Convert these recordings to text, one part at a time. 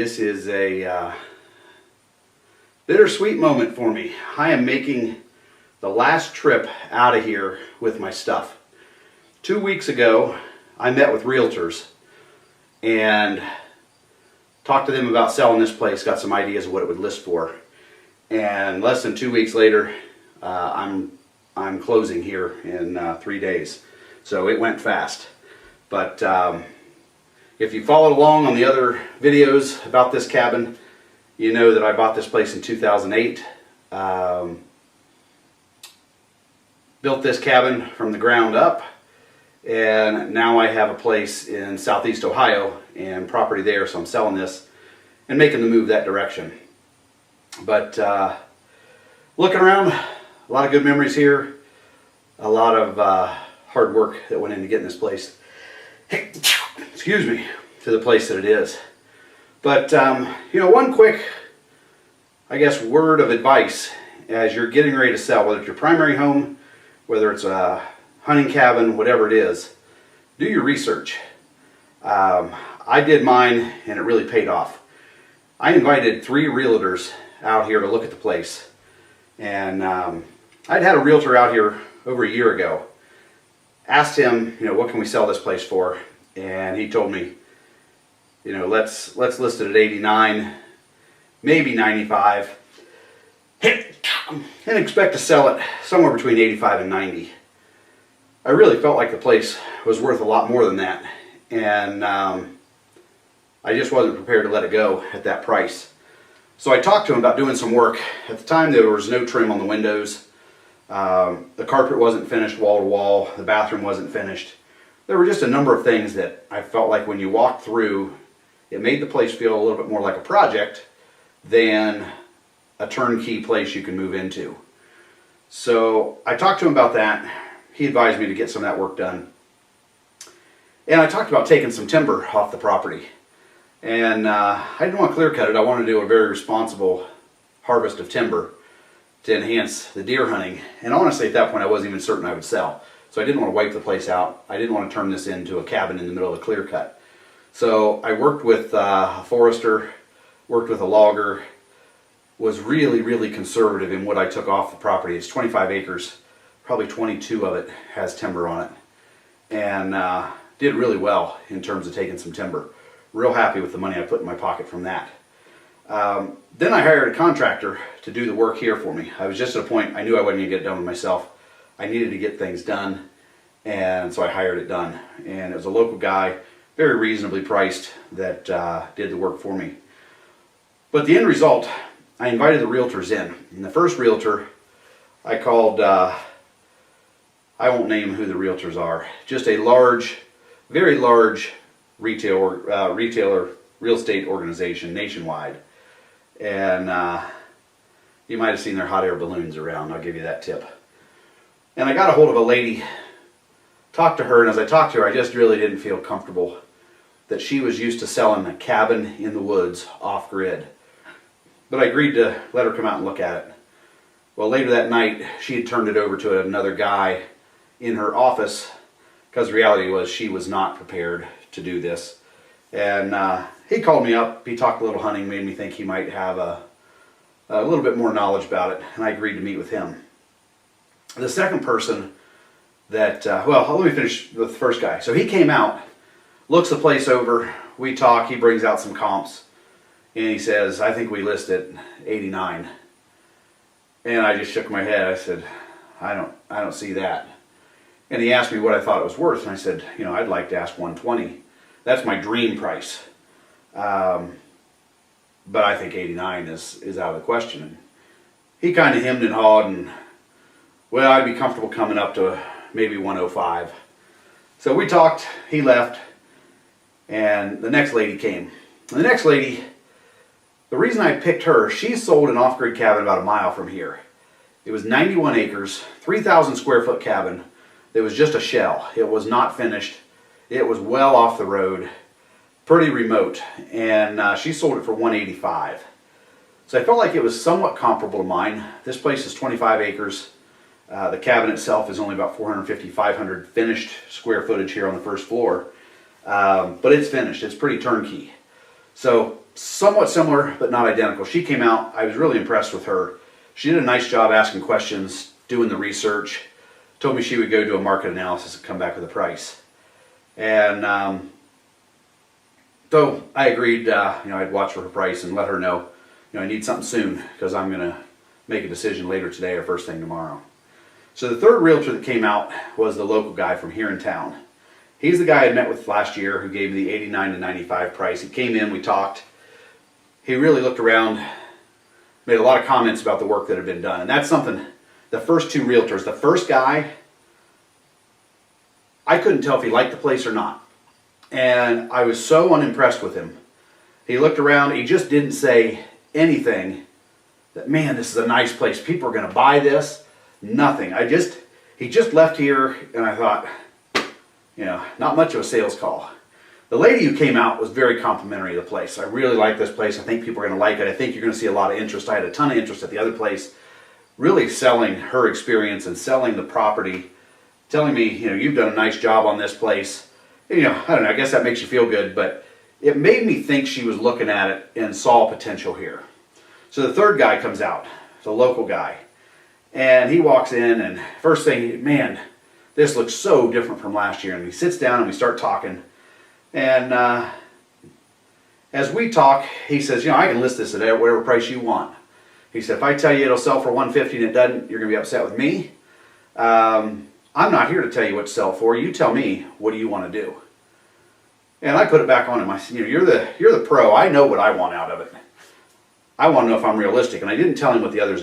This is a bittersweet moment for me. I am making the last trip out of here with my stuff. 2 weeks ago, I met with realtors and talked to them about selling this place, got some ideas of what it would list for. And less than 2 weeks later, I'm closing here in 3 days. So it went fast. But if you followed along on the other videos about this cabin, you know that I bought this place in 2008. Built this cabin from the ground up, and now I have a place in Southeast Ohio and property there, so I'm selling this and making the move that direction. But looking around, a lot of good memories here, a lot of hard work that went into getting this place, excuse me, to the place that it is. But you know, one quick, I guess, word of advice as you're getting ready to sell, whether it's your primary home, whether it's a hunting cabin, whatever it is, do your research. I did mine and it really paid off. I invited 3 realtors out here to look at the place, and I'd had a realtor out here over a year ago. Asked him, you know, what can we sell this place for? And he told me, you know, let's list it at 89, maybe 95, and expect to sell it somewhere between 85 and 90. I really felt like the place was worth a lot more than that, and I just wasn't prepared to let it go at that price. So I talked to him about doing some work. At the time, there was no trim on the windows. The carpet wasn't finished wall to wall. The bathroom wasn't finished. There were just a number of things that I felt like when you walked through, it made the place feel a little bit more like a project than a turnkey place you can move into. So I talked to him about that. He advised me to get some of that work done. And I talked about taking some timber off the property. And I didn't want to clear cut it. I wanted to do a very responsible harvest of timber to enhance the deer hunting. And honestly, at that point, I wasn't even certain I would sell. So I didn't want to wipe the place out. I didn't want to turn this into a cabin in the middle of a clear cut. So I worked with a forester, worked with a logger, was really, really conservative in what I took off the property. It's 25 acres, probably 22 of it has timber on it. And did really well in terms of taking some timber. Real happy with the money I put in my pocket from that. Then I hired a contractor to do the work here for me. I was just at a point I knew I wasn't going to get it done with myself. I needed to get things done, and so I hired it done. And it was a local guy, very reasonably priced, that did the work for me. But the end result, I invited the realtors in. And the first realtor I called, I won't name who the realtors are, just a large, very large retailer real estate organization nationwide. And you might have seen their hot air balloons around, I'll give you that tip. And I got a hold of a lady, talked to her, and as I talked to her, I just really didn't feel comfortable that she was used to selling a cabin in the woods off-grid. But I agreed to let her come out and look at it. Well, later that night, she had turned it over to another guy in her office, because the reality was she was not prepared to do this. And he called me up, he talked a little hunting, made me think he might have a little bit more knowledge about it, and I agreed to meet with him. The second person that, well, let me finish with the first guy. So he came out, looks the place over, we talk, he brings out some comps, and he says, I think we list it 89. And I just shook my head. I said, I don't see that. And he asked me what I thought it was worth, and I said, you know, I'd like to ask 120. That's my dream price. But I think 89 is out of the question. And he kind of hemmed and hawed, and well, I'd be comfortable coming up to maybe 105. So we talked, he left, and the next lady came. And the next lady, the reason I picked her, she sold an off-grid cabin about a mile from here. It was 91 acres, 3,000 square foot cabin. It was just a shell. It was not finished. It was well off the road, pretty remote, and she sold it for 185. So I felt like it was somewhat comparable to mine. This place is 25 acres. The cabin itself is only about 450, 500 finished square footage here on the first floor. But it's finished. It's pretty turnkey. So somewhat similar, but not identical. She came out, I was really impressed with her. She did a nice job asking questions, doing the research, told me she would go do a market analysis and come back with a price. And so I agreed, I'd watch for her price and let her know, I need something soon because I'm going to make a decision later today or first thing tomorrow. So the third realtor that came out was the local guy from here in town. He's the guy I met with last year who gave me the 89 to 95 price. He came in, we talked. He really looked around, made a lot of comments about the work that had been done. And that's something, the first two realtors, the first guy, I couldn't tell if he liked the place or not. And I was so unimpressed with him. He looked around, he just didn't say anything that, man, this is a nice place. People are going to buy this. Nothing. He just left here and I thought, not much of a sales call. The lady who came out was very complimentary of the place. I really like this place. I think people are going to like it. I think you're going to see a lot of interest. I had a ton of interest at the other place, really selling her experience and selling the property, telling me, you've done a nice job on this place. I don't know, I guess that makes you feel good, but it made me think she was looking at it and saw potential here. So the third guy comes out, the local guy, and he walks in and first thing, man, this looks so different from last year. And he sits down and we start talking. And as we talk, he says, I can list this at whatever price you want. He said, if I tell you it'll sell for $150 and it doesn't, you're going to be upset with me. I'm not here to tell you what to sell for. You tell me, what do you want to do? And I put it back on him. I said, you're the pro. I know what I want out of it. I want to know if I'm realistic. And I didn't tell him what the others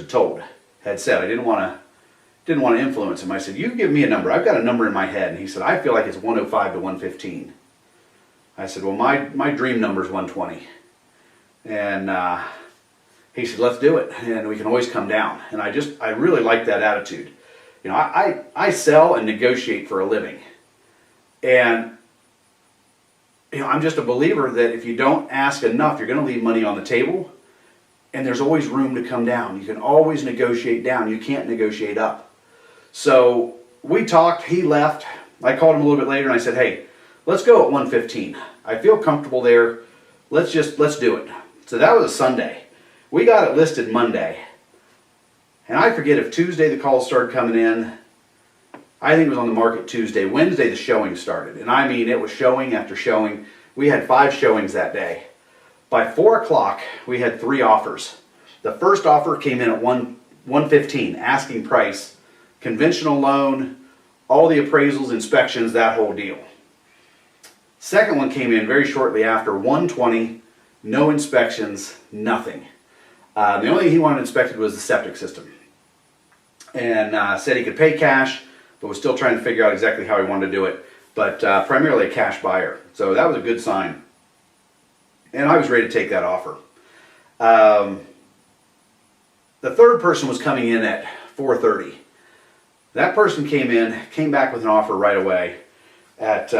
had said. I didn't want to influence him. I said, you give me a number. I've got a number in my head. And he said, I feel like it's 105 to 115. I said, well, my dream number is 120. And he said, let's do it. And we can always come down. And I really like that attitude. I sell and negotiate for a living. And, I'm just a believer that if you don't ask enough, you're going to leave money on the table. And there's always room to come down. You can always negotiate down. You can't negotiate up. So we talked. He left. I called him a little bit later and I said, hey, let's go at 115. I feel comfortable there. Let's do it. So that was a Sunday. We got it listed Monday. And I forget if Tuesday the calls started coming in. I think it was on the market Tuesday. Wednesday the showing started. And I mean, it was showing after showing. We had 5 showings that day. By 4 o'clock, we had 3 offers. The first offer came in at 115, asking price, conventional loan, all the appraisals, inspections, that whole deal. Second one came in very shortly after, 120, no inspections, nothing. The only thing he wanted inspected was the septic system. And said he could pay cash, but was still trying to figure out exactly how he wanted to do it. But primarily a cash buyer. So that was a good sign. And I was ready to take that offer. The third person was coming in at 4:30. That person came back with an offer right away at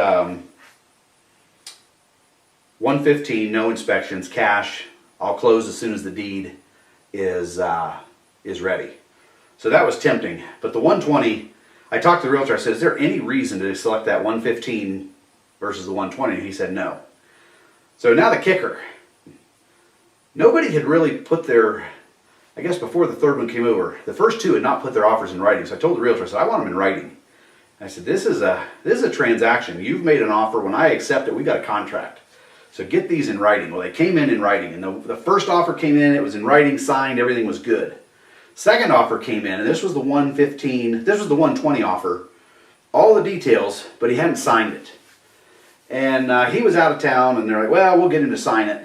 115, no inspections, cash. I'll close as soon as the deed is ready. So that was tempting. But the 120, I talked to the realtor. I said, is there any reason to select that 115 versus the 120? And he said no. So now the kicker. Nobody had really put their, I guess before the third one came over, the first 2 had not put their offers in writing. So I told the realtor, I said, I want them in writing. And I said, this is a transaction. You've made an offer. When I accept it, we got a contract. So get these in writing. Well, they came in writing. And the first offer came in, it was in writing, signed, everything was good. Second offer came in, and this was the 115, this was the 120 offer. All the details, but he hadn't signed it. And he was out of town, and they're like, well, we'll get him to sign it.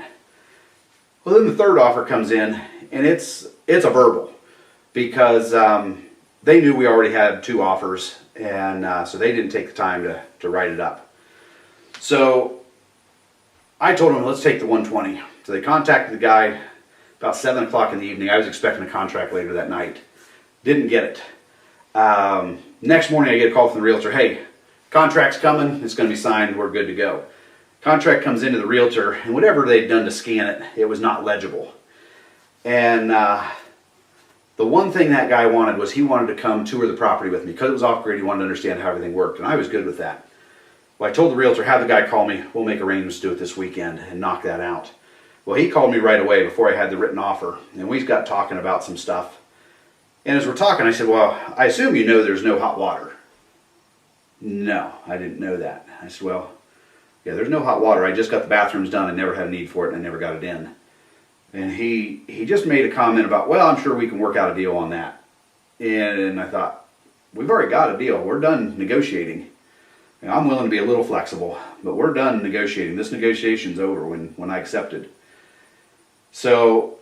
Well, then the third offer comes in, and it's a verbal. Because they knew we already had 2 offers, and so they didn't take the time to write it up. So I told them, let's take the 120. So they contacted the guy about 7 o'clock in the evening. I was expecting a contract later that night. Didn't get it. Next morning I get a call from the realtor. Hey, contract's coming. It's going to be signed. We're good to go. Contract comes into the realtor, and whatever they'd done to scan it, it was not legible. And the one thing that guy wanted was he wanted to come tour the property with me. Because it was off-grid, he wanted to understand how everything worked, and I was good with that. Well, I told the realtor, have the guy call me. We'll make arrangements to do it this weekend and knock that out. Well, he called me right away before I had the written offer, and we got talking about some stuff. And as we're talking, I said, well, I assume you know there's no hot water. No, I didn't know that. I said, well, yeah, there's no hot water. I just got the bathrooms done. I never had a need for it, and I never got it in. And he just made a comment about, well, I'm sure we can work out a deal on that. And I thought, we've already got a deal. We're done negotiating. And I'm willing to be a little flexible, but we're done negotiating. This negotiation's over when I accepted. So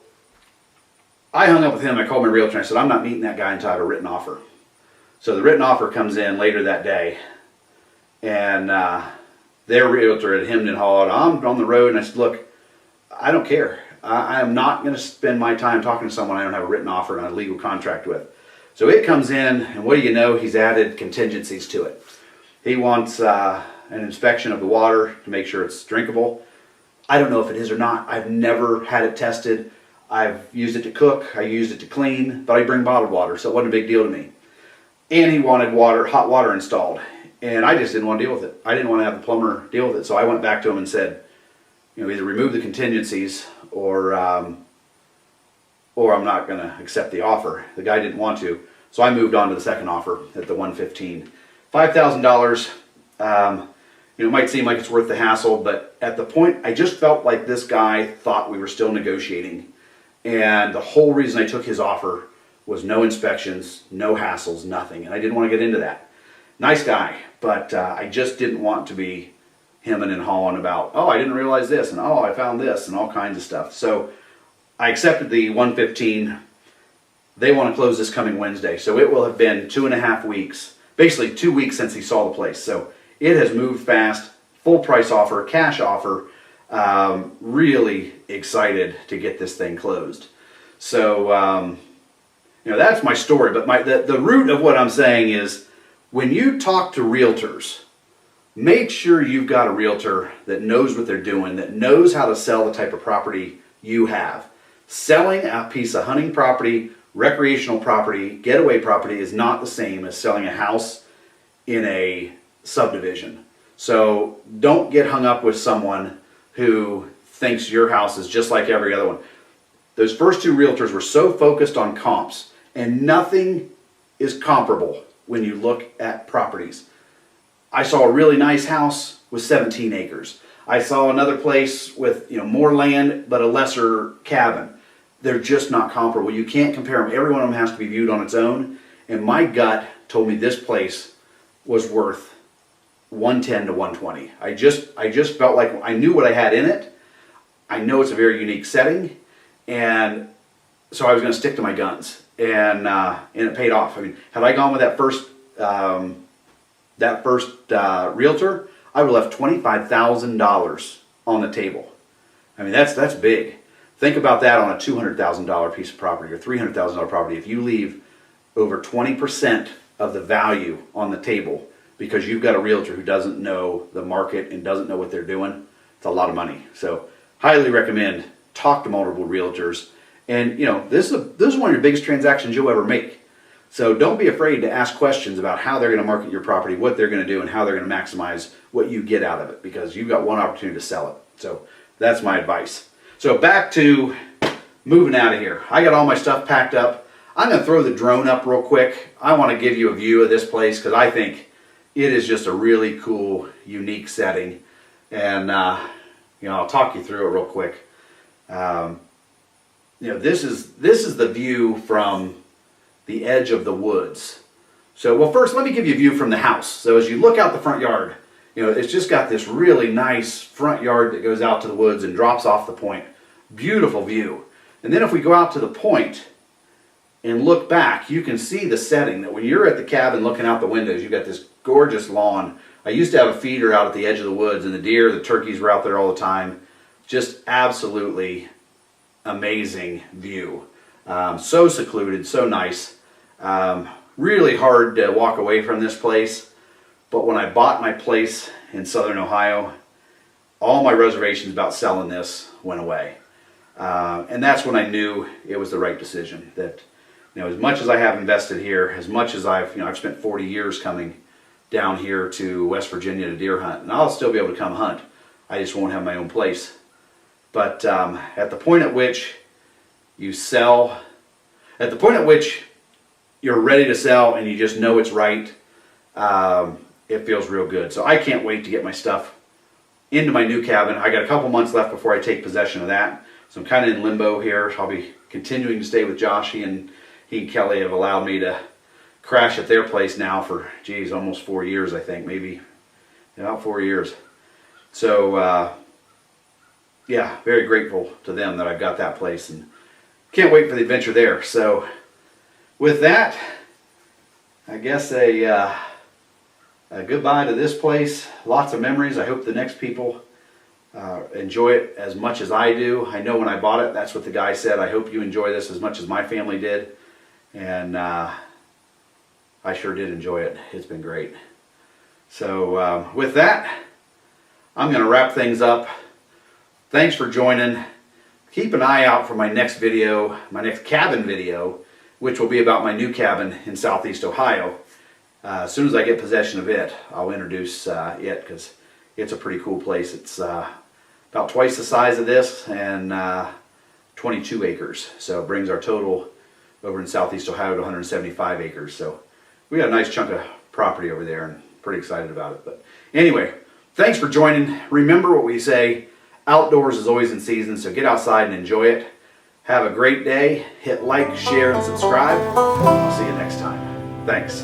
I hung up with him. I called my realtor and I said, I'm not meeting that guy until I have a written offer. So the written offer comes in later that day, and their realtor had hemmed and hawed. I'm on the road, and I said, look, I don't care. I am not going to spend my time talking to someone I don't have a written offer and a legal contract with. So it comes in, and what do you know? He's added contingencies to it. He wants an inspection of the water to make sure it's drinkable. I don't know if it is or not. I've never had it tested. I've used it to cook. I used it to clean, but I bring bottled water, so it wasn't a big deal to me. And he wanted hot water installed, and I just didn't want to deal with it. I didn't want to have the plumber deal with it, so I went back to him and said, either remove the contingencies or I'm not going to accept the offer. The guy didn't want to, so I moved on to the second offer at the $115,000. $5,000. It might seem like it's worth the hassle, but at the point, I just felt like this guy thought we were still negotiating, and the whole reason I took his offer was no inspections, no hassles, nothing, and I didn't want to get into that. Nice guy, but I just didn't want to be hemming and hawing about, oh, I didn't realize this, and oh, I found this, and all kinds of stuff. So I accepted the $115,000. They want to close this coming Wednesday, so it will have been 2.5 weeks, basically 2 weeks since he saw the place. So it has moved fast, full price offer, cash offer. Really excited to get this thing closed. So that's my story, but the root of what I'm saying is, when you talk to realtors, make sure you've got a realtor that knows what they're doing, that knows how to sell the type of property you have. Selling a piece of hunting property, recreational property, getaway property is not the same as selling a house in a subdivision. So don't get hung up with someone who thinks your house is just like every other one. Those first two realtors were so focused on comps, and nothing is comparable when you look at properties. I saw a really nice house with 17 acres. I saw another place with more land but a lesser cabin. They're just not comparable. You can't compare them. Every one of them has to be viewed on its own. And my gut told me this place was worth 110 to 120. I just felt like I knew what I had in it. I know it's a very unique setting, and so I was going to stick to my guns, and it paid off. I mean, had I gone with that first realtor, I would have left $25,000 on the table. I mean, that's big. Think about that on a $200,000 piece of property or $300,000 property. If you leave over 20% of the value on the table because you've got a realtor who doesn't know the market and doesn't know what they're doing, it's a lot of money. So highly recommend talk to multiple realtors. And this is one of your biggest transactions you'll ever make. So don't be afraid to ask questions about how they're going to market your property, what they're going to do, and how they're going to maximize what you get out of it, because you've got one opportunity to sell it. So that's my advice. So back to moving out of here. I got all my stuff packed up. I'm going to throw the drone up real quick. I want to give you a view of this place because I think it is just a really cool, unique setting. And I'll talk you through it real quick. This is the view from the edge of the woods. So, well, first let me give you a view from the house. So as you look out the front yard, it's just got this really nice front yard that goes out to the woods and drops off the point. Beautiful view. And then if we go out to the point and look back, you can see the setting that when you're at the cabin looking out the windows, you've got this gorgeous lawn. I used to have a feeder out at the edge of the woods, and the deer, the turkeys were out there all the time. Just absolutely amazing view. So secluded, so nice. Really hard to walk away from this place. But when I bought my place in Southern Ohio, all my reservations about selling this went away. And that's when I knew it was the right decision. That, as much as I have invested here, as much as I've spent 40 years coming down here to West Virginia to deer hunt, and I'll still be able to come hunt. I just won't have my own place. But at the point at which you sell, at the point at which you're ready to sell and you just know it's right, it feels real good. So I can't wait to get my stuff into my new cabin. I got a couple months left before I take possession of that. So I'm kind of in limbo here. I'll be continuing to stay with Joshy, and he and Kelly have allowed me to crash at their place now for, geez, almost 4 years, I think. Maybe about 4 years. So, yeah, very grateful to them that I've got that place, and can't wait for the adventure there. So, with that, I guess a goodbye to this place. Lots of memories. I hope the next people enjoy it as much as I do. I know when I bought it, that's what the guy said. I hope you enjoy this as much as my family did. And I sure did enjoy it. It's been great. So with that, I'm going to wrap things up. Thanks for joining. Keep an eye out for my next video, my next cabin video, which will be about my new cabin in Southeast Ohio. As soon as I get possession of it, I'll introduce it, because it's a pretty cool place. It's about twice the size of this, and 22 acres. So it brings our total over in Southeast Ohio to 175 acres. So we got a nice chunk of property over there, and pretty excited about it. But anyway, thanks for joining. Remember what we say, outdoors is always in season, so get outside and enjoy it. Have a great day. Hit like, share, and subscribe. I'll see you next time. Thanks.